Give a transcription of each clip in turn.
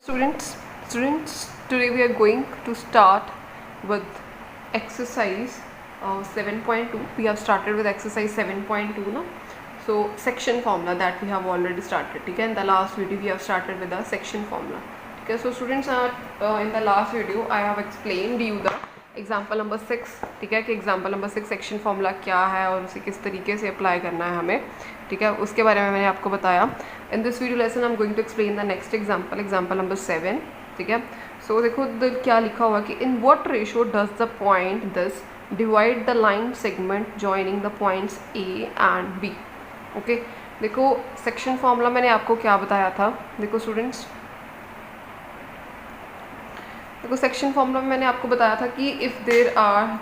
Students, today we are going to start with exercise 7.2. We have started with exercise 7.2 now. So section formula that we have already started. Okay, in the last video we have started with the section formula. Okay, so students, in the last video I have explained you the example number 6, ठीक है, कि example number 6 section formula क्या है और उसे किस तरीके से अप्लाई करना है हमें, ठीक है, उसके बारे में मैंने आपको बताया. In this video lesson I am going to explain the next example number 7, ठीक है. सो देखो क्या लिखा हुआ कि in what ratio does the point this divide the line segment joining the points A and B. Okay, देखो section formula मैंने आपको क्या बताया था. देखो स्टूडेंट्स, देखो सेक्शन फॉर्मूला में मैंने आपको बताया था कि if there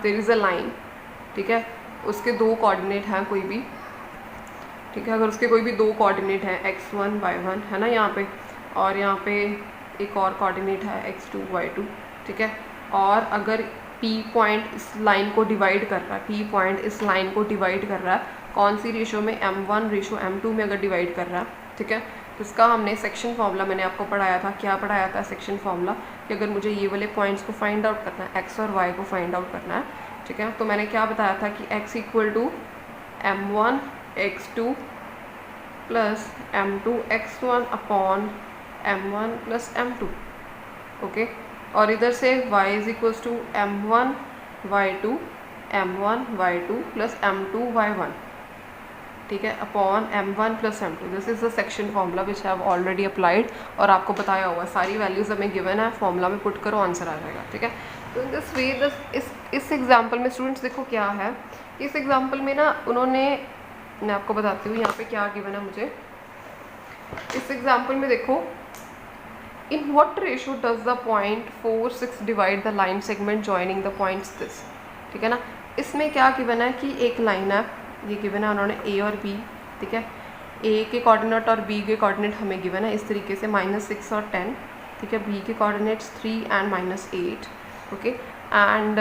is a line, ठीक है, उसके दो कोऑर्डिनेट हैं कोई भी, ठीक है, अगर उसके कोई भी दो कोऑर्डिनेट हैं x1 y1 है ना यहाँ पे, और यहाँ पे एक और कोऑर्डिनेट है x2 y2, ठीक है, और अगर P पॉइंट इस लाइन को डिवाइड कर रहा है, P पॉइंट इस लाइन को डिवाइड कर रहा है, कौन सी रेशो में, m1 रेशो m2 में अगर डिवाइड कर रहा है, ठीक है, तो इसका हमने सेक्शन फार्मूला मैंने आपको पढ़ाया था. क्या पढ़ाया था? सेक्शन फार्मूला कि अगर मुझे ये वाले पॉइंट्स को फाइंड आउट करना है, x और y को फाइंड आउट करना है, ठीक है, तो मैंने क्या बताया था कि x equal to m1 x2 plus m2 x1 upon m1 plus m2. Okay, और इधर से y is equals to m1 y2 plus m2 y1, ठीक है, upon m1 plus m2. This is the section formula which have already applied, और आपको बताया हुआ सारी वैल्यूज़ हमें गिवन है, फॉर्मूला में पुट करो आंसर आ जाएगा, ठीक है. तो इन दिस वे इस एग्जाम्पल में स्टूडेंट्स देखो क्या है, इस एग्जाम्पल में ना उन्होंने, मैं आपको बताती हूँ यहाँ पे क्या गिवन है मुझे. इस एग्जाम्पल में देखो, इन what ratio does the point 4 6 divide the line segment joining the points this, ठीक है ना. इसमें क्या गिवन है कि एक लाइन है, ये गिवन है उन्होंने ए और बी, ठीक है, ए के कोऑर्डिनेट और बी के कोऑर्डिनेट हमें गिवन है इस तरीके से -6 और 10, ठीक है, बी के coordinates 3 and -8. Okay, and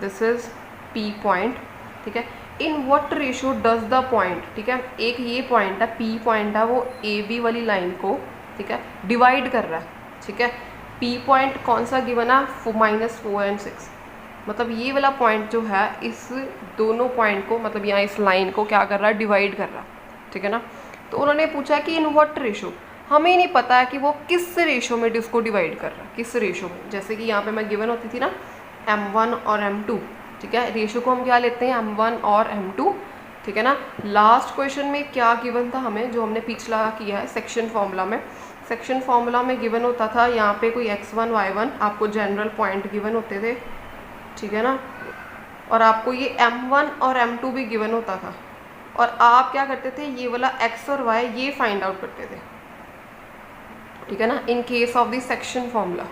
this is P point, ठीक है. इन what ratio does the point, ठीक है, एक ये पॉइंट है, पी पॉइंट है, वो ए बी वाली लाइन को, ठीक है, डिवाइड कर रहा है, ठीक है. पी पॉइंट कौन सा गिवन है? -4 एंड 6. मतलब ये वाला पॉइंट जो है इस दोनों पॉइंट को, मतलब यहाँ इस लाइन को क्या कर रहा है? डिवाइड कर रहा है, ठीक है ना. तो उन्होंने पूछा कि इन व्हाट रेशो, हमें नहीं पता है कि वो किस रेशो में इसको डिवाइड कर रहा है, किस रेशो में. जैसे कि यहाँ पे मैं गिवन होती थी ना m1 और m2, ठीक है, रेशो को हम क्या लेते हैं? m1 और m2, ठीक है ना. लास्ट क्वेश्चन में क्या गिवन था हमें, जो हमने पिछला किया है सेक्शन फार्मूला में, सेक्शन फार्मूला में गिवन होता था यहाँ पे कोई x1 y1 आपको जनरल पॉइंट गिवन होते थे, ठीक है ना, और आपको ये m1 और m2 भी गिवन होता था, और आप क्या करते थे? ये वाला x और y ये फाइंड आउट करते थे, ठीक है ना, in case of the section formula.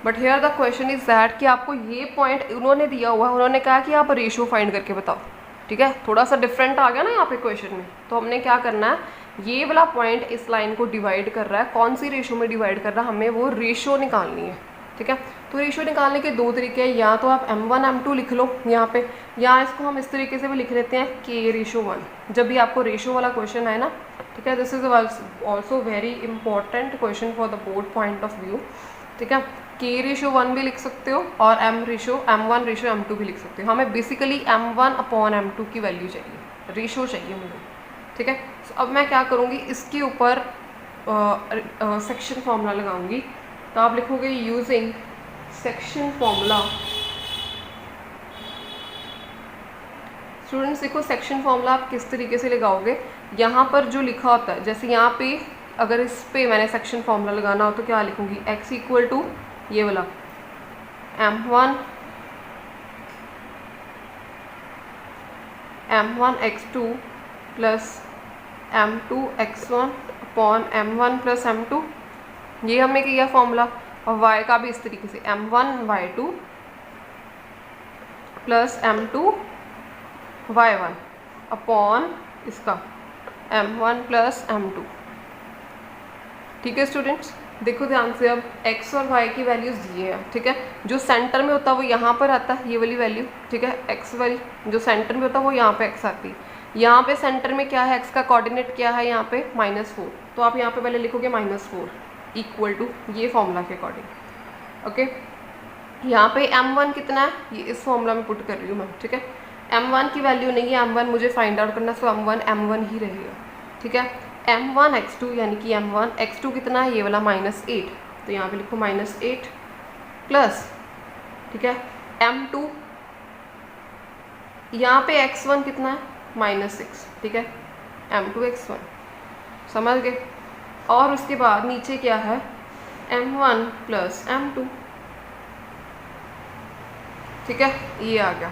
But here the question is that कि आपको ये पॉइंट उन्होंने दिया हुआ है, उन्होंने कहा कि आप रेशो फाइंड करके बताओ, ठीक है. थोड़ा सा डिफरेंट आ गया ना यहाँ पे क्वेश्चन में. तो हमने क्या करना है, ये वाला पॉइंट इस लाइन को डिवाइड कर रहा है, कौन सी रेशो में डिवाइड कर रहा है, हमें वो रेशो निकालनी है, ठीक है. तो रेशो निकालने के दो तरीके हैं, या तो आप m1 m2 लिख लो यहाँ पे, या इसको हम इस तरीके से भी लिख लेते हैं k/1, जब भी आपको रेशो वाला क्वेश्चन आए ना, ठीक है. This is also very important question for the board point of view, ठीक है. k/1 भी लिख सकते हो और m1 रेशो m2 भी लिख सकते हो. हमें बेसिकली m1 अपॉन m2 की वैल्यू चाहिए, रेशो चाहिए मुझे, ठीक है. अब मैं क्या करूँगी, इसके ऊपर सेक्शन फॉर्मूला लगाऊंगी. तो आप लिखोगे यूजिंग सेक्शन फॉर्मूला. स्टूडेंट्स देखो सेक्शन फॉर्मूला आप किस तरीके से लगाओगे, यहाँ पर जो लिखा होता है, जैसे यहाँ पे अगर इस पे मैंने सेक्शन फॉर्मूला लगाना हो तो क्या लिखूंगी, x इक्वल टू ये वाला m1 x2 plus m2 x1 upon m1 plus m2, ये हमने किया फॉर्मूला. और y का भी इस तरीके से m1 y2 plus m2 y1 upon इसका m1 प्लस m2, ठीक है. स्टूडेंट्स देखो ध्यान से, अब x और y की वैल्यूज़ दिए हैं, ठीक है. जो सेंटर में होता है वो यहाँ पर आता है, ये वाली वैल्यू, ठीक है, x वाली जो सेंटर में होता है वो यहाँ पे x आती है. यहाँ पे सेंटर में क्या है, x का कोऑर्डिनेट क्या है यहाँ पे -4, तो आप यहाँ पे पहले लिखोगे -4 इक्वल टू ये फॉर्मूला के अकॉर्डिंग, ओके। यहाँ पे m1 कितना है ये इस फॉर्मूला में पुट कर रही हूँ मैं, ठीक है। m1 की वैल्यू नहीं है, m1 मुझे फाइंड आउट करना, सो m1 ही रहेगा, ठीक है। m1 x2 यानी कि m1 x2 कितना है ये वाला -8, तो यहाँ पे लिखो -8 प्लस, ठीक है, m2 यहाँ पे x1 कितना है -6, ठीक है, m2 x1, समझ गए। और उसके बाद नीचे क्या है m1 प्लस m2, ठीक है, ये आ गया।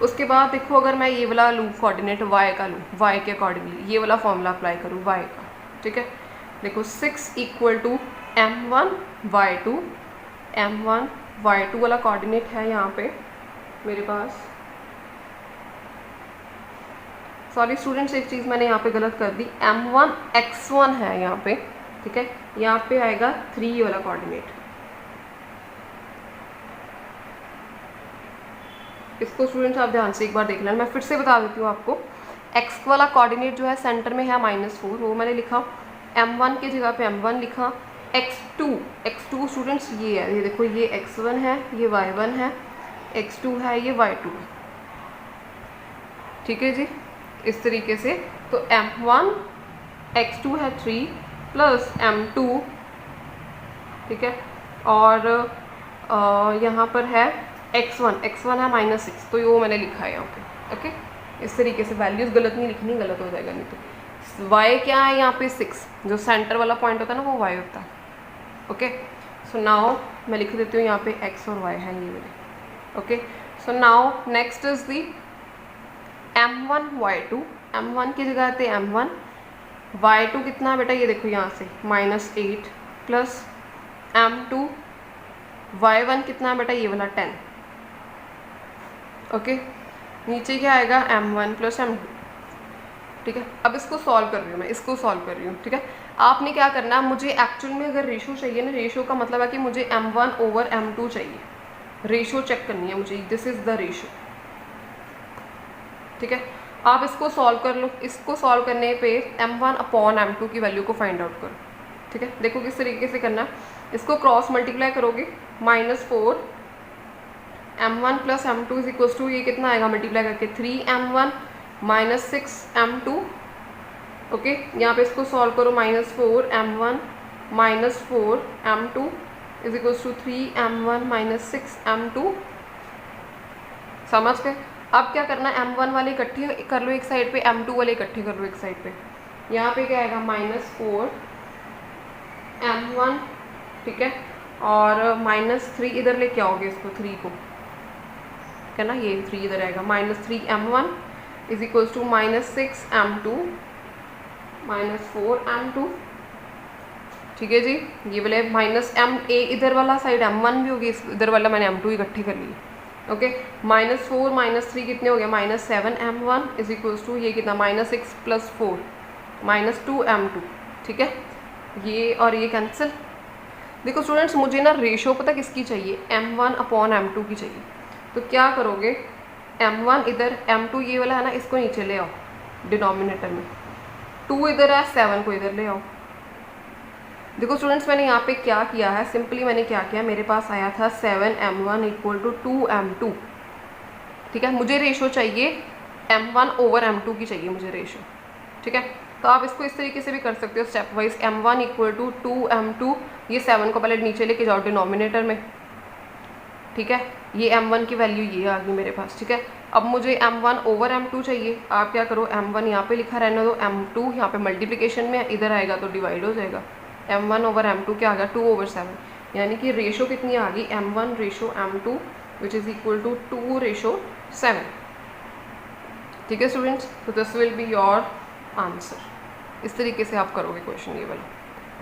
उसके बाद देखो अगर मैं ये वाला लूँ कोऑर्डिनेट y का लूँ, y के अकॉर्डिंगली ये वाला फॉर्मूला अप्लाई करूँ y का, ठीक है। देखो 6 इक्वल टू m1 y2 वाला कोऑर्डिनेट है यहाँ पे मेरे पास। सॉरी स्टूडेंट्स, एक चीज़ मैंने यहाँ पे गलत कर दी, m1 x1 है यहाँ पे, ठीक है। यहाँ पे आएगा 3 वाला कोऑर्डिनेट। इसको स्टूडेंट्स आप ध्यान से एक बार देख लेना, मैं फिर से बता देती हूँ आपको। x वाला कोऑर्डिनेट जो है सेंटर में है -4, वो मैंने लिखा, m1 की जगह पे m1 लिखा। x2 स्टूडेंट्स ये है, ये देखो ये x1 है, ये y1 है, x2 है, ये y2 है, ठीक है जी। इस तरीके से तो m1 x2 है 3 प्लस m2, ठीक है, और यहाँ पर है x1 है -6, तो वो मैंने लिखा है यहाँ पे, ओके। इस तरीके से वैल्यूज़ गलत नहीं लिखनी, गलत हो जाएगा नहीं तो। y क्या है यहाँ पे 6, जो सेंटर वाला पॉइंट होता है ना वो y होता है, ओके। सो नाउ मैं लिख देती हूँ यहाँ पे x और y है ये मेरे, okay. So now next is the m1 y2, m1 की जगह आते m1, y2 कितना है बेटा ये देखो यहाँ से -8 प्लस m2, y1 कितना है बेटा ये वाला 10, ओके। नीचे क्या आएगा m1 प्लस m2, ठीक है। अब इसको सॉल्व कर रही हूँ मैं, इसको सॉल्व कर रही हूँ, ठीक है। आपने क्या करना है, मुझे एक्चुअल में अगर रेशो चाहिए ना, रेशो का मतलब है कि मुझे m1 ओवर m2 चाहिए, रेशो चेक करनी है मुझे, दिस इज़ द रेशो, ठीक है। आप इसको सॉल्व कर लो, इसको सॉल्व करने पे m1 अपॉन m2 की वैल्यू को फाइंड आउट करो, ठीक है। देखो किस तरीके से करना है, इसको क्रॉस मल्टीप्लाई करोगे, -4 m1 plus m2 is equals to, ये कितना आएगा मल्टीप्लाई करके 3m1 -6 m2, ओके। यहाँ पे इसको सॉल्व करो, -4 m1 -4 m2 is equals to 3m1 -6 m2, समझ गए। अब क्या करना है, m1 वाले इकट्ठे कर लो एक साइड पे, m2 वाले इकट्ठे कर लो एक साइड पे। यहाँ पे क्या आएगा -4 m1, ठीक है, और -3 इधर लेके आओगे इसको, 3 को, क्या ना, ये 3 इधर आएगा, -3 m1 is equals to -6 m2 -4 m2, ठीक है जी। ये बोले -m इधर वाला साइड m1 भी होगी, इधर वाला मैंने m2 इकट्ठे कर ली, ओके। -4 -3 कितने हो गए, -7 m1 इज इक्वल्स टू ये कितना, -6 प्लस 4 -2 m2, ठीक है। ये और ये कैंसिल। देखो स्टूडेंट्स मुझे ना रेशो पता किसकी चाहिए, m1 अपॉन m2 की चाहिए। तो क्या करोगे, m1 इधर, m2 ये वाला है ना, इसको नीचे ले आओ डिनोमिनेटर में, 2 इधर है, 7 को इधर ले आओ। देखो स्टूडेंट्स मैंने यहाँ पे क्या किया है, सिंपली मैंने क्या किया, मेरे पास आया था 7m1 इक्वल टू 2m2, ठीक है। मुझे रेशो चाहिए m1 ओवर m2 की चाहिए मुझे रेशो, ठीक है। तो आप इसको इस तरीके से भी कर सकते हो step wise, m1 equal to 2m2, ये 7 को पहले नीचे लेके जाओ डिनोमिनेटर में, ठीक है। ये m1 की वैल्यू ये आ गई मेरे पास, ठीक है। अब मुझे m1 ओवर m2 चाहिए, आप क्या करो, m1 यहाँ पे लिखा रहने दो, m2 यहाँ पे मल्टीप्लिकेशन में इधर आएगा तो डिवाइड हो जाएगा, m1 ओवर m2 क्या आ गया 2/7, यानी कि रेशो कितनी आ गई, m1 ratio m2 which is equal to 2/7, ठीक है स्टूडेंट्स। तो this will be your answer. इस तरीके से आप करोगे क्वेश्चन ये वाला,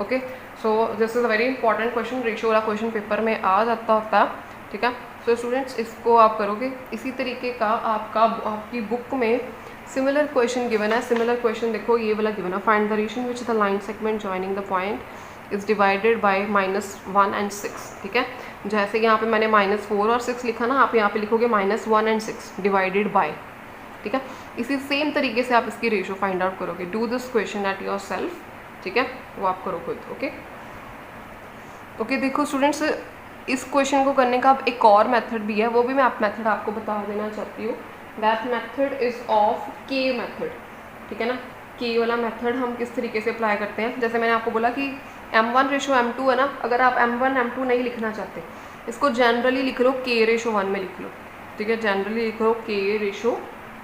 okay. So this is a very important question, ratio वाला क्वेश्चन पेपर में आ जाता होता है, ठीक है। सो स्टूडेंट्स इसको आप करोगे। इसी तरीके का आपकी बुक में सिमिलर क्वेश्चन गिवन है, सिमिलर क्वेश्चन देखो ये वाला गिवन है, find the reason which the line segment joining the point is divided by -1 and 6, ठीक है। जैसे यहाँ पे मैंने -4 और 6 लिखा ना, आप यहाँ पे लिखोगे -1 and 6 डिवाइडेड बाय, ठीक है। इसी सेम तरीके से आप इसकी रेशो फाइंड आउट करोगे। Do this question at your self, ठीक है, वो आप करो खुद, ओके। ओके देखो स्टूडेंट्स, इस क्वेश्चन को करने का अब एक और मेथड भी है, वो भी मैं मेथड आपको बता देना चाहती हूँ। दैट मेथड इज़ ऑफ के मेथड, ठीक है ना। के वाला मेथड हम किस तरीके से अप्लाई करते हैं, जैसे मैंने आपको बोला कि m1 रेशो m2 है ना, अगर आप m1 m2 नहीं लिखना चाहते, इसको जनरली लिख लो k रेशो 1 में लिख लो, ठीक है। जनरली लिख लो k रेशो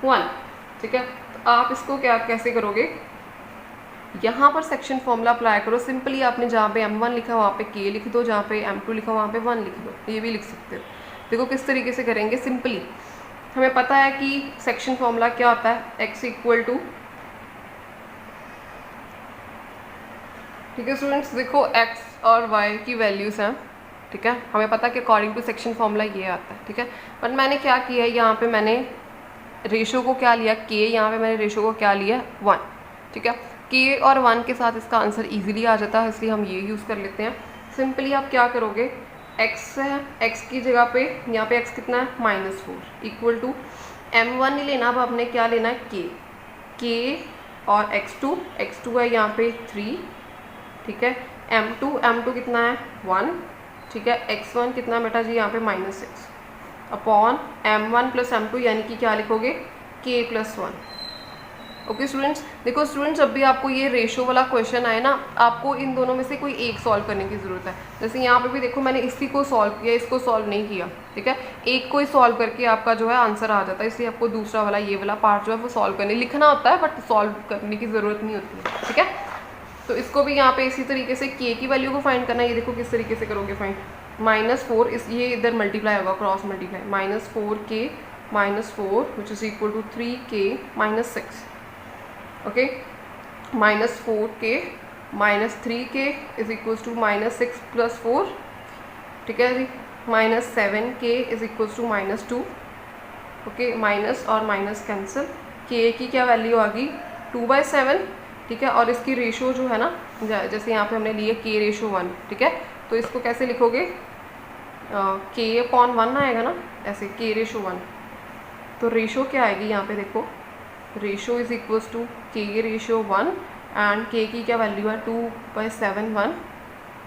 1, ठीक है। तो आप इसको क्या कैसे करोगे, यहाँ पर सेक्शन फॉर्मूला अप्लाई करो। सिंपली आपने जहाँ पे m1 लिखा वहाँ पे k लिख दो, जहाँ पे m2 लिखा वहाँ पे 1 लिख दो, ये भी लिख सकते हो। देखो किस तरीके से करेंगे। सिंपली हमें पता है कि सेक्शन फॉर्मूला क्या होता है, x इक्वल टू, ठीक है स्टूडेंट्स, देखो x और y की वैल्यूज़ हैं, ठीक है। हमें पता है कि अकॉर्डिंग टू सेक्शन फॉर्मूला ये आता है, ठीक है। बट मैंने क्या किया है, यहाँ पे मैंने रेशो को क्या लिया k, यहाँ पे मैंने रेशो को क्या लिया 1, ठीक है। k और 1 के साथ इसका आंसर इजीली आ जाता है, इसलिए हम ये यूज़ कर लेते हैं। सिंपली आप क्या करोगे, x है, x की जगह पे यहाँ पे x कितना है -4 इक्वल टू m1 नहीं लेना, अब आपने क्या लेना है k और x2 है यहाँ पे 3, ठीक है। m2 कितना है 1, ठीक है। x1 कितना है बेटा जी यहाँ पे -6 अपॉन m1 प्लस m2, यानी कि क्या लिखोगे k प्लस 1। ओके स्टूडेंट्स, देखो स्टूडेंट्स, जब भी आपको ये रेशो वाला क्वेश्चन आए ना, आपको इन दोनों में से कोई एक सॉल्व करने की ज़रूरत है। जैसे यहाँ पे भी देखो मैंने इसी को सॉल्व किया, इसको सॉल्व नहीं किया, ठीक है। एक को ही सॉल्व करके आपका जो है आंसर आ जाता है, इसलिए आपको दूसरा वाला ये वाला पार्ट जो है वो सॉल्व करने लिखना होता है, बट सॉल्व करने की ज़रूरत नहीं होती है, ठीक है। तो इसको भी यहाँ पे इसी तरीके से k की वैल्यू को फाइंड करना है। ये देखो किस तरीके से करोगे फाइंड, -4 इस ये इधर मल्टीप्लाई होगा, cross multiply, -4k -4 which is equal to 3k -6, okay. -4k -3k is equals to -6 + 4, ठीक है जी। -7k is equals to -2, okay. Minus और माइनस कैंसिल, k की क्या वैल्यू आ गई 2/7, ठीक है। और इसकी रेशो जो है ना, जैसे यहाँ पे हमने लिए k रेशो 1, ठीक है। तो इसको कैसे लिखोगे, k/1 आएगा ना, ऐसे k रेशो 1। तो रेशो क्या आएगी यहाँ पे देखो, ratio is equals to k ratio 1 and k की क्या वैल्यू है 2/7 1,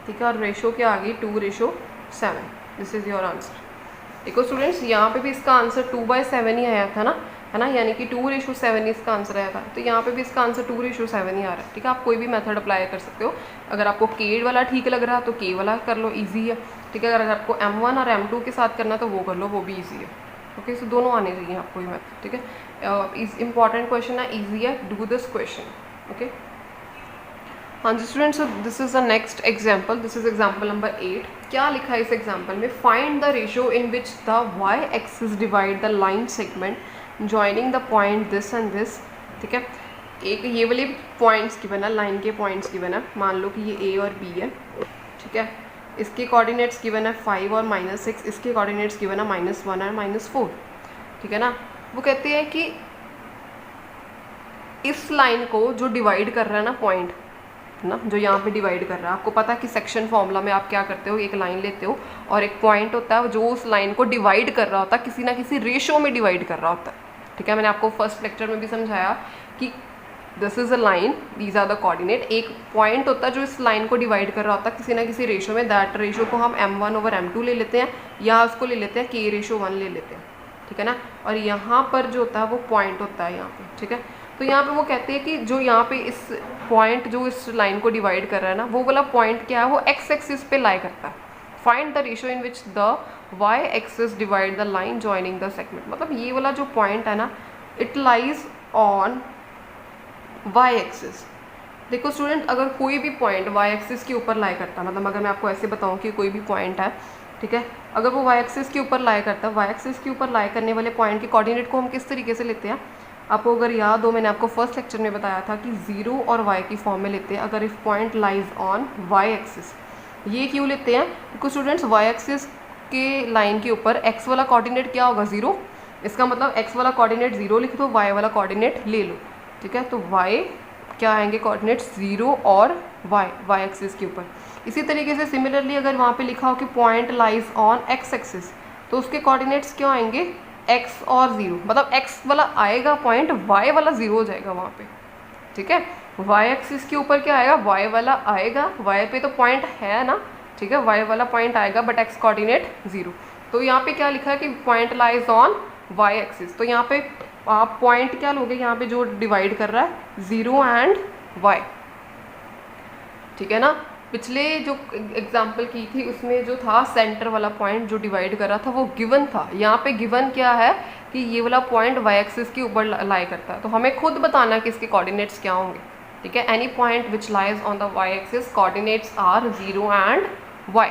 ठीक है। और रेशो क्या आ गई 2/7। This is your answer. देखो स्टूडेंट्स, यहाँ पे भी इसका आंसर 2/7 ही आया था ना, है ना, यानी कि 2/7 इसका आंसर आया था। तो यहाँ पे भी इसका आंसर 2/7 ही आ रहा है, ठीक है। आप कोई भी मेथड अप्लाई कर सकते हो। अगर आपको k वाला ठीक लग रहा है तो k वाला कर लो, ईजी है, ठीक है। अगर आपको m1 और m2 के साथ करना तो वो कर लो, वो भी ईजी है, ओके। सो दोनों आने चाहिए आपको ये मेथड, ठीक है। इंपॉर्टेंट क्वेश्चन है, ईजी है, डू दिस क्वेश्चन, ओके। हाँ जी students, so this is the next example, this is example number 8। क्या लिखा है इस एग्जाम्पल में, find the ratio in which the y axis divide the line segment joining the point this and this, ठीक है। एक ये वाले पॉइंट्स गिवन है, लाइन के पॉइंट्स गिवन है, मान लो कि ये a और b है, ठीक है। इसके कोऑर्डिनेट्स गिवन है 5 और -6, इसके कोऑर्डिनेट्स गिवन है -1 और -4, ठीक है ना। वो कहते हैं कि इस लाइन को जो डिवाइड कर रहा है ना पॉइंट ना, जो यहाँ पे डिवाइड कर रहा है, आपको पता है कि सेक्शन फॉर्मूला में आप क्या करते हो, एक लाइन लेते हो और एक पॉइंट होता है जो उस लाइन को डिवाइड कर रहा होता है, किसी ना किसी रेशो में डिवाइड कर रहा होता है, ठीक है। मैंने आपको फर्स्ट लेक्चर में भी समझाया कि this is a line, these are the coordinate. एक पॉइंट होता है जो इस लाइन को डिवाइड कर रहा होता है किसी ना किसी रेशो में, दैट रेशो को हम m1/m2 ले लेते हैं, या उसको ले लेते हैं k/1 ले लेते हैं, ठीक है ना। और यहाँ पर जो होता है वो पॉइंट होता है यहाँ पे, ठीक है। तो यहाँ पे वो कहते हैं कि जो यहाँ पे इस पॉइंट जो इस लाइन को डिवाइड कर रहा है ना, वो वाला पॉइंट क्या है, वो x एक्सिस पे लाई करता है। Find the ratio in which the y axis divide the line joining the segment, मतलब ये वाला जो पॉइंट है ना, it lies on y axis. देखो स्टूडेंट, अगर कोई भी पॉइंट y एक्सिस के ऊपर लाई करता है, मतलब अगर मैं आपको ऐसे बताऊँ कि कोई भी पॉइंट है, ठीक है, अगर वो y एक्सिस के ऊपर लाई करता है, y एक्सिस के ऊपर लाई करने वाले पॉइंट के कोऑर्डिनेट को हम किस तरीके से लेते हैं, आपको अगर याद हो, मैंने आपको फर्स्ट लेक्चर में बताया था कि 0 और y की फॉर्म में लेते हैं अगर if point lies on y axis. ये क्यों लेते हैं, बिकॉज स्टूडेंट्स y एक्सिस के लाइन के ऊपर x वाला कोऑर्डिनेट क्या होगा 0, इसका मतलब x वाला कोऑर्डिनेट 0 लिख दो, y वाला कोऑर्डिनेट ले लो, ठीक है। तो y क्या आएंगे कोऑर्डिनेट्स 0 और y एक्सिस के ऊपर। इसी तरीके से सिमिलरली अगर वहाँ पे लिखा हो कि point lies on x axis, तो उसके कोऑर्डिनेट्स क्या आएंगे x और 0, मतलब x वाला आएगा पॉइंट, y वाला 0 हो जाएगा वहाँ पे, ठीक है। y एक्सिस के ऊपर क्या आएगा, y वाला आएगा, y पे तो पॉइंट है ना, ठीक है, वाई वाला पॉइंट आएगा बट एक्स कोऑर्डिनेट 0। तो यहाँ पे क्या लिखा है कि point lies on Y axis. तो यहाँ पे आप पॉइंट क्या लोगे, यहाँ पे जो डिवाइड कर रहा है 0 एंड वाई, ठीक है ना। पिछले जो एग्जाम्पल की थी उसमें जो था सेंटर वाला पॉइंट जो डिवाइड कर रहा था वो गिवन था। यहाँ पे गिवन क्या है कि ये वाला पॉइंट वाई एक्सिस के ऊपर लाई करता है, तो हमें खुद बताना है कि इसके कोऑर्डिनेट्स क्या होंगे, ठीक है। Any point which lies on the Y axis coordinates are 0 and Y,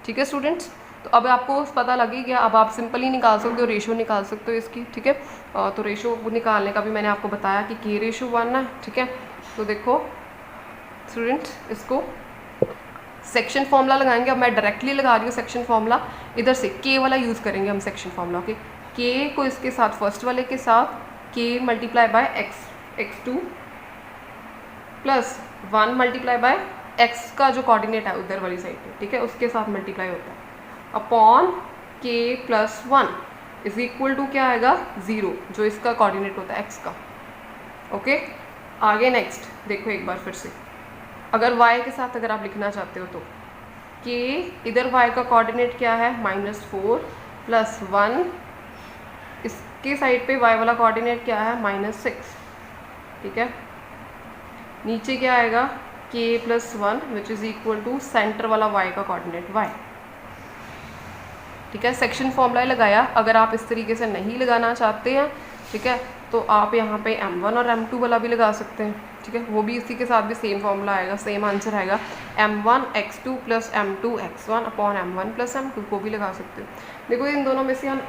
ठीक है स्टूडेंट्स। तो अब आपको पता लगे गया, अब आप सिंपली निकाल सकते हो, रेशो निकाल सकते हो इसकी, ठीक है। तो रेशो निकालने का भी मैंने आपको बताया कि K/1 है, ठीक है। तो देखो स्टूडेंट्स, इसको सेक्शन फॉर्मूला लगाएंगे। अब मैं डायरेक्टली लगा रही हूँ सेक्शन फॉर्मूला, इधर से K वाला यूज़ करेंगे हम सेक्शन फॉर्मूला, ओके। K को इसके साथ फर्स्ट वाले के साथ K multiply by x2 plus 1 multiply by x का जो कोऑर्डिनेट है उधर वाली साइड पे, ठीक है, उसके साथ मल्टीप्लाई होता है upon K plus 1 is equal to क्या आएगा 0, जो इसका कोऑर्डिनेट होता है x का, ओके। आगे नेक्स्ट देखो एक बार फिर से, अगर y के साथ अगर आप लिखना चाहते हो तो K इधर y का कोऑर्डिनेट क्या है -4 प्लस 1, इसके साइड पे y वाला कोऑर्डिनेट क्या है -6, ठीक है। नीचे क्या आएगा K plus 1 which is equal to centre वाला y का कोऑर्डिनेट y, ठीक है। सेक्शन फॉर्मूला लगाया। अगर आप इस तरीके से नहीं लगाना चाहते हैं, ठीक है, तो आप यहाँ पे m1 और m2 वाला भी लगा सकते हैं, ठीक है। वो भी इसी के साथ भी सेम फॉर्मूला आएगा, सेम आंसर आएगा, m1 x2 plus m2 x1 upon m1 plus m2 को भी लगा सकते हो। देखो इन दोनों में से हम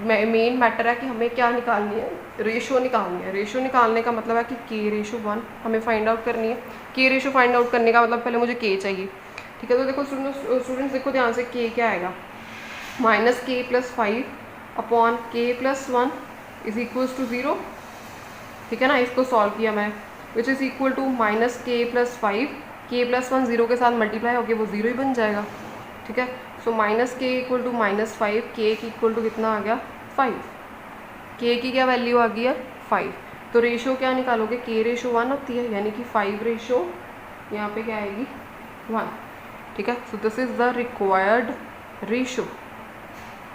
मेन मैटर है कि हमें क्या निकालनी है, रेशो निकालनी है। रेशो निकालने का मतलब है कि K/1 हमें फाइंड आउट करनी है। K रेशो फाइंड आउट करने का मतलब पहले मुझे K चाहिए, ठीक है। तो देखो स्टूडेंट्स देखो ध्यान से, K क्या आएगा -K plus 5 upon K plus 1 is equals to 0, ठीक है ना। इसको सॉल्व किया मैं, which is equal to -K plus 5, K plus 1 0 के साथ मल्टीप्लाई होकर वो 0 ही बन जाएगा, ठीक है। सो -K इक्वल टू -5, K की इक्वल टू कितना आ गया 5, K की क्या वैल्यू आ गई है 5। तो रेशो क्या निकालोगे, K/1 होती है, यानी कि 5 रेशो यहाँ पे क्या आएगी 1, ठीक है। सो this is the required ratio,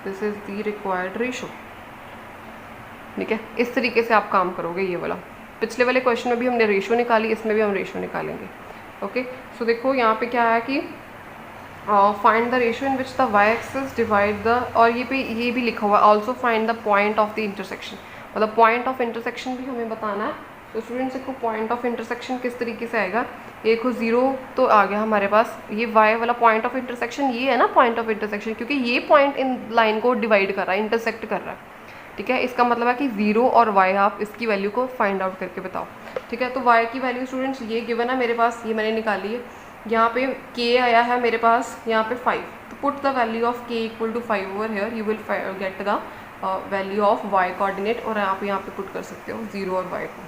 this is the required ratio, ठीक है। इस तरीके से आप काम करोगे ये वाला। पिछले वाले क्वेश्चन में भी हमने रेशो निकाली, इसमें भी हम रेशो निकालेंगे, ओके। सो देखो यहाँ पे क्या है कि find the ratio in which the Y axis divide the, और ये भी लिखा हुआ है also find the point of the intersection, मतलब पॉइंट ऑफ इंटरसेक्शन भी हमें बताना है। तो स्टूडेंट्स देखो पॉइंट ऑफ इंटरसेक्शन किस तरीके से आएगा, एक हो 0 तो आ गया हमारे पास, ये y वाला पॉइंट ऑफ इंटरसेक्शन ये है ना पॉइंट ऑफ इंटरसेक्शन, क्योंकि ये पॉइंट इन लाइन को डिवाइड कर रहा है, इंटरसेक्ट कर रहा है, ठीक है। इसका मतलब है कि 0 और y आप इसकी वैल्यू को फाइंड आउट करके बताओ, ठीक है। तो y की वैल्यू स्टूडेंट्स ये गिवन है मेरे पास, ये मैंने निकाली है। यहाँ पे k आया है मेरे पास यहाँ पे 5, तो put the value of k equal to 5 over here, you will get the value of y coordinate, और आप यहाँ पे पुट कर सकते हो 0 और y को,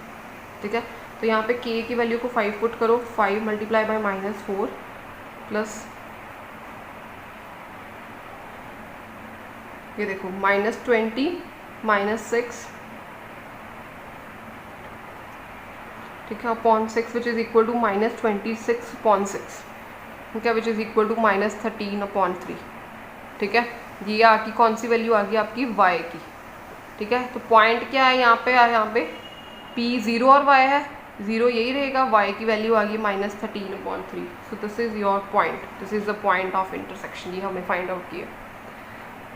ठीक है। तो यहाँ पे k की वैल्यू को 5 पुट करो, 5 मल्टीप्लाई बाय -4 प्लस ये देखो -20 -6, ठीक है, upon 6 which is equal to -26 upon 6, ठीक है, which is equal to -13 upon 3, ठीक है। ये आपकी कौन सी वैल्यू आ गई आपकी y की, ठीक है। तो पॉइंट क्या है यहाँ पे, यहाँ पे p 0 और y है, 0 यही रहेगा, y की वैल्यू आ गई -13 upon 3। So this is your point, this is the point of intersection, ये हमें फाइंड आउट किया,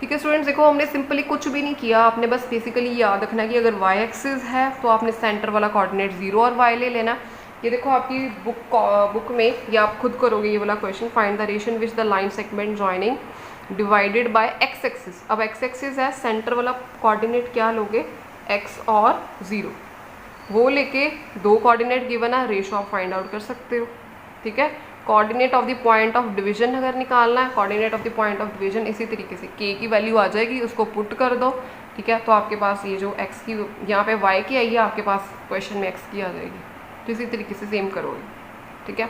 ठीक है। स्टूडेंट्स देखो हमने सिंपली कुछ भी नहीं किया, आपने बस बेसिकली याद रखना है कि अगर y एक्सिस है तो आपने सेंटर वाला कोऑर्डिनेट 0 और y ले लेना। ये देखो आपकी बुक में ये आप खुद करोगे ये वाला question, find the ratio which the line segment joining divided by x axis. अब x एक्सिस है, सेंटर वाला कोऑर्डिनेट क्या लोगे x और 0, वो लेके दो कोऑर्डिनेट गिवन है, रेशो आप फाइंड आउट कर सकते हो, ठीक है। Coordinate of the point of division अगर निकालना है, coordinate of the point of division इसी तरीके से k की वैल्यू आ जाएगी, उसको पुट कर दो, ठीक है। तो आपके पास ये जो x की यहाँ पे y की आई है, आपके पास क्वेश्चन में x की आ जाएगी, तो इसी तरीके से सेम करोगे, ठीक है।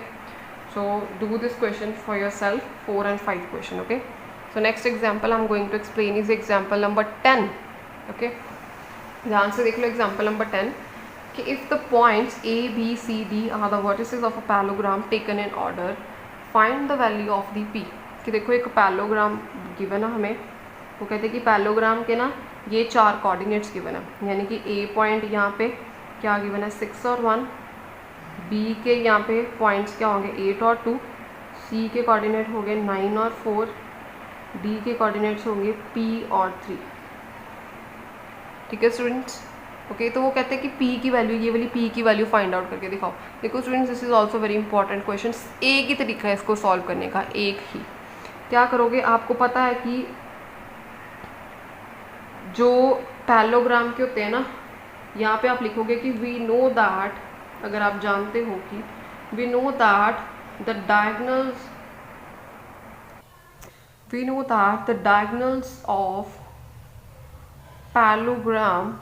So do this question for yourself, 4 and 5 question, okay. So next example I am going to explain is example number 10, okay. ध्यान से देख लो एग्जाम्पल नंबर 10 कि if the points A, B, C, D are the vertices of a parallelogram taken in order, find the value of the P, कि देखो एक parallelogram given है हमें, वो कहते हैं कि पैलोग्राम के ना ये 4 कोऑर्डिनेट्स गिवन है, यानी कि ए पॉइंट यहाँ पे क्या गिवन है 6 और 1, बी के यहाँ पे पॉइंट्स क्या होंगे 8 और 2, सी के कोऑर्डिनेट हो गए 9 और 4, डी के कोऑर्डिनेट्स होंगे पी और 3। ठीक है स्टूडेंट्स, ओके तो वो कहते हैं कि p की वैल्यू, ये वाली p की वैल्यू फाइंड आउट करके दिखाओ। देखो students this is also very important question, एक ही तरीका है इसको सॉल्व करने का, एक ही। क्या करोगे, आपको पता है कि जो पैलोग्राम के होते हैं ना, यहाँ पे आप लिखोगे कि वी नो दैट, अगर आप जानते हो कि we know that the diagonals of parallelogram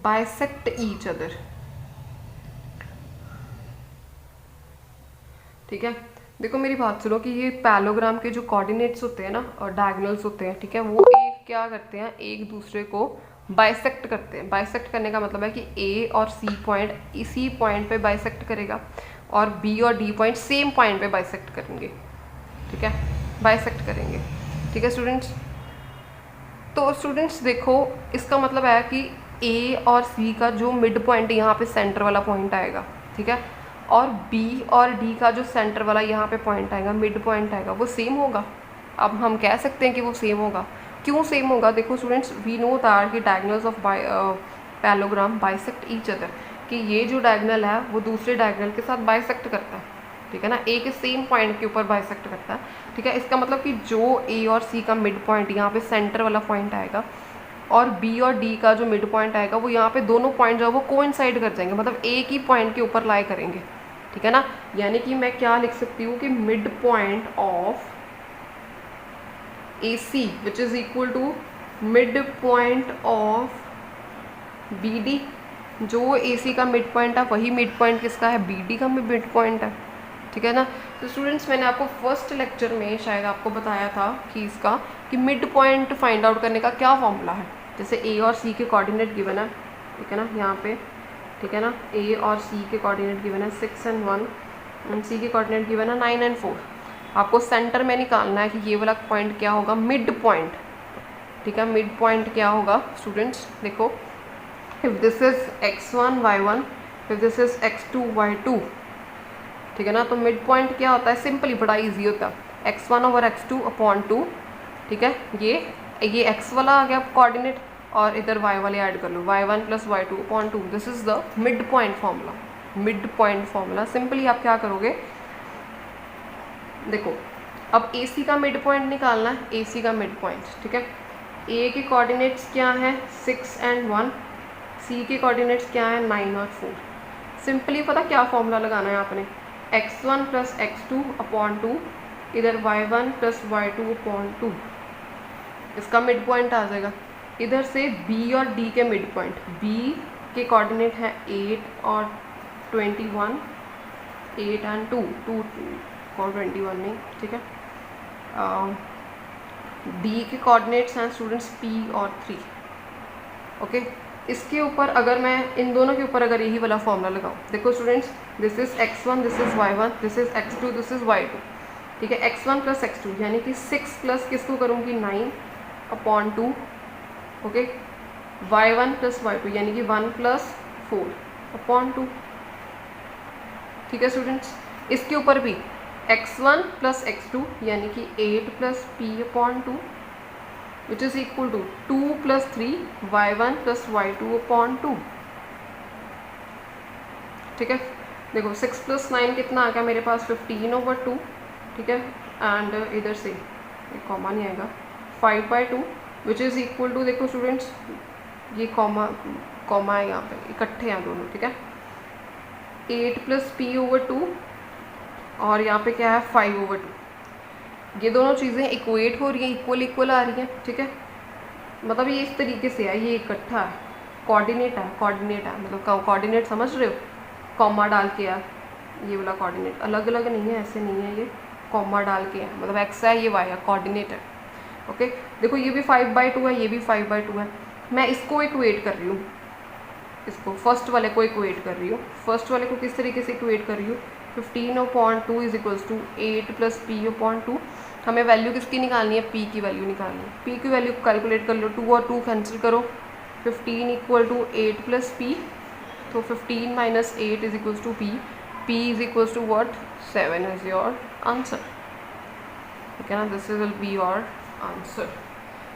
bisect each other. ठीक है, देखो मेरी बात सुनो कि ये पैलोग्राम के जो कोऑर्डिनेट्स होते हैं ना और डायगोनल्स होते हैं, ठीक है, वो एक क्या करते हैं, एक दूसरे को बाइसेक्ट करते हैं। बाइसेक्ट करने का मतलब है कि ए और सी पॉइंट इसी पॉइंट पे बाइसेक्ट करेगा और बी और डी पॉइंट सेम पॉइंट पे बाइसेक्ट करेंगे। ठीक है, बाइसेक्ट करेंगे। ठीक है स्टूडेंट्स, तो स्टूडेंट्स देखो इसका मतलब है कि ए और सी का जो मिड पॉइंट यहाँ पे सेंटर वाला पॉइंट आएगा, ठीक है, और बी और डी का जो सेंटर वाला यहाँ पे पॉइंट आएगा, मिड पॉइंट आएगा, वो सेम होगा। अब हम कह सकते हैं कि वो सेम होगा। क्यों सेम होगा, देखो स्टूडेंट्स वी नो दैट कि diagonals of parallelogram bisect each other, कि ये जो डायगोनल है वो दूसरे डायगोनल के साथ बाइसेक्ट करता है। ठीक है ना, ए के सेम पॉइंट के ऊपर बाइसेक्ट करता है। ठीक है, इसका मतलब कि जो ए और सी का मिड पॉइंट यहाँ पे सेंटर वाला पॉइंट आएगा और बी और डी का जो मिड पॉइंट आएगा वो यहाँ पे दोनों पॉइंट जो है वो कोइंसाइड कर जाएंगे, मतलब एक ही पॉइंट के ऊपर लाई करेंगे। ठीक है ना, यानी कि मैं क्या लिख सकती हूँ कि mid point of A C which is equal to mid point of B D. जो ए सी का मिड पॉइंट है वही मिड पॉइंट किसका है, बी डी का मिड पॉइंट है। ठीक है ना, तो स्टूडेंट्स मैंने आपको फर्स्ट लेक्चर में शायद आपको बताया था कि इसका कि मिड पॉइंट फाइंड आउट करने का क्या फॉर्मूला है। जैसे ए और सी के कोऑर्डिनेट गिवन है, ठीक है ना, यहाँ पे, ठीक है ना, ए और सी के कोऑर्डिनेट गिवन है 6 और 1 एंड सी के कोऑर्डिनेट गिवन है 9 और 4। आपको सेंटर में निकालना है कि ये वाला पॉइंट क्या होगा, मिड पॉइंट। ठीक है, मिड पॉइंट क्या होगा स्टूडेंट्स, देखो if this is x1 y1, if this is x2 y2, ठीक है ना, तो मिड पॉइंट क्या होता है, सिंपली बड़ा इजी होता है x1 ओवर x2 अपॉन 2। ठीक है, ये x वाला आ गया कोऑर्डिनेट और इधर y वाले ऐड कर लो, y1 plus y2 upon 2। This is the mid point formula. Mid point formula simply आप क्या करोगे, देखो अब AC का मिड पॉइंट निकालना है, AC का मिड पॉइंट। ठीक है, A के कोऑर्डिनेट्स क्या हैं 6 और 1, C के कोऑर्डिनेट्स क्या हैं 9 और 4। सिंपली पता क्या फॉर्मूला लगाना है आपने, x1 प्लस x2 अपॉन 2, इधर y1 प्लस y2 अपॉन 2, इसका मिड पॉइंट आ जाएगा। इधर से B और D के मिड पॉइंट, B के कोऑर्डिनेट है 8 और 21, 8 एंड 2 और 21 नहीं, ठीक है। D के कोऑर्डिनेट्स हैं स्टूडेंट्स P और 3। ओके, इसके ऊपर अगर मैं इन दोनों के ऊपर अगर यही वाला फॉर्मूला लगाऊं, देखो students this is x1, this is y1, this is x2, this is y2। ठीक है, x1 प्लस x2 यानी कि 6 प्लस किसको करूँगी 9 upon 2। Okay, y1 plus y2 यानी कि 1 प्लस 4 अपॉन 2। ठीक है स्टूडेंट्स, इसके ऊपर भी x1 प्लस x2 यानी कि 8 plus p upon 2 which is equal to 2 plus 3 y1 plus y2 upon 2। ठीक है, देखो 6 प्लस 9 कितना आ गया मेरे पास 15 ओवर 2। ठीक है, एंड इधर से एक कॉमा नहीं आएगा 5/2 विच इज़ इक्वल टू, देखो स्टूडेंट्स ये कॉमा है यहाँ पे, इकट्ठे हैं दोनों। ठीक है, 8 प्लस p ओवर 2 और यहाँ पे क्या है 5 ओवर 2। ये दोनों चीज़ें इक्वेट हो रही हैं, इक्वल आ रही हैं। ठीक है, मतलब ये इस तरीके से है, ये इकट्ठा है, कोऑर्डिनेट है मतलब कोऑर्डिनेट समझ रहे हो, कॉमा डाल के है, ये वाला कोऑर्डिनेट अलग अलग नहीं है, ऐसे नहीं है, ये कॉमा डाल के है, मतलब x है ये y है, कोऑर्डिनेट है। ओके, देखो ये भी 5/2 है, ये भी 5/2 है। मैं इसको इक्वेट कर रही हूँ, इसको फर्स्ट वाले को इक्वेट कर रही हूँ। फर्स्ट वाले को किस तरीके से इक्वेट कर रही हूँ, 15/2 is equals to 8 plus p/2। हमें वैल्यू किसकी निकालनी है, p की वैल्यू निकालनी है। p की वैल्यू कैलकुलेट कर लो, 2 और 2 कैंसिल करो, 15 इक्वल टू 8 प्लस p, तो 15 minus 8 is equals to p, p is equals to what, 7 is your answer. ठीक है ना, this will be your answer.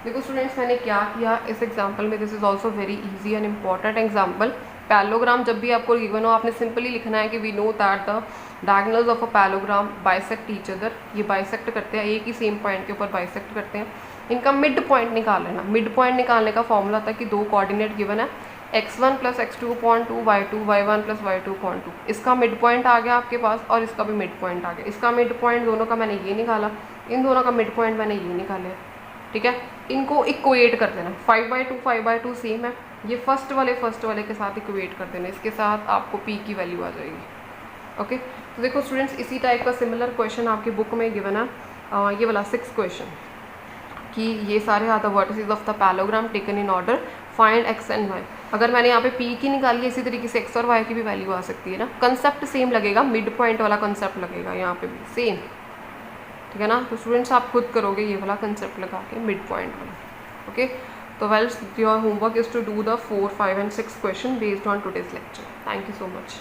देखो स्टूडेंट्स मैंने क्या किया इस एग्जाम्पल में, this is also very easy and important example. Parallelogram जब भी आपको गिवन हो आपने सिंपली लिखना है कि we know that the diagonals of a parallelogram bisect each other. ये बाइसेक्ट करते हैं, एक ही सेम पॉइंट के ऊपर बाइसेक्ट करते हैं। इनका मिड पॉइंट निकाल लेना। मिड पॉइंट निकालने का फॉर्मूला था कि दो कोऑर्डिनेट गिवन है, x1 plus x2/2 y2 y1 plus y2/2। इसका मिड पॉइंट आ गया आपके पास और इसका भी मिड पॉइंट आ गया। इसका मिड पॉइंट दोनों का मैंने ये निकाला, इन दोनों का मिड पॉइंट मैंने ये निकाला। ठीक है, इनको इक्वेट कर देना। 5/2 सेम है, ये फर्स्ट वाले के साथ इक्वेट कर देना, इसके साथ आपको p की वैल्यू आ जाएगी। ओके, तो देखो स्टूडेंट्स इसी टाइप का सिमिलर क्वेश्चन आपकी बुक में गिवन है, ये वाला 6 क्वेश्चन, कि ये सारे are the vertices of the parallelogram taken in order, find x and y। अगर मैंने यहाँ पे p की निकाली है, इसी तरीके से x और y की भी वैल्यू आ सकती है ना। कंसेप्ट सेम लगेगा, मिड पॉइंट वाला कंसेप्ट लगेगा यहाँ पे भी सेम। ठीक है ना, तो स्टूडेंट्स आप खुद करोगे ये वाला कंसेप्ट लगा के मिड पॉइंट वाला। ओके, तो well your homework is to do the 4, 5 and 6 question based on today's lecture. Thank you so much.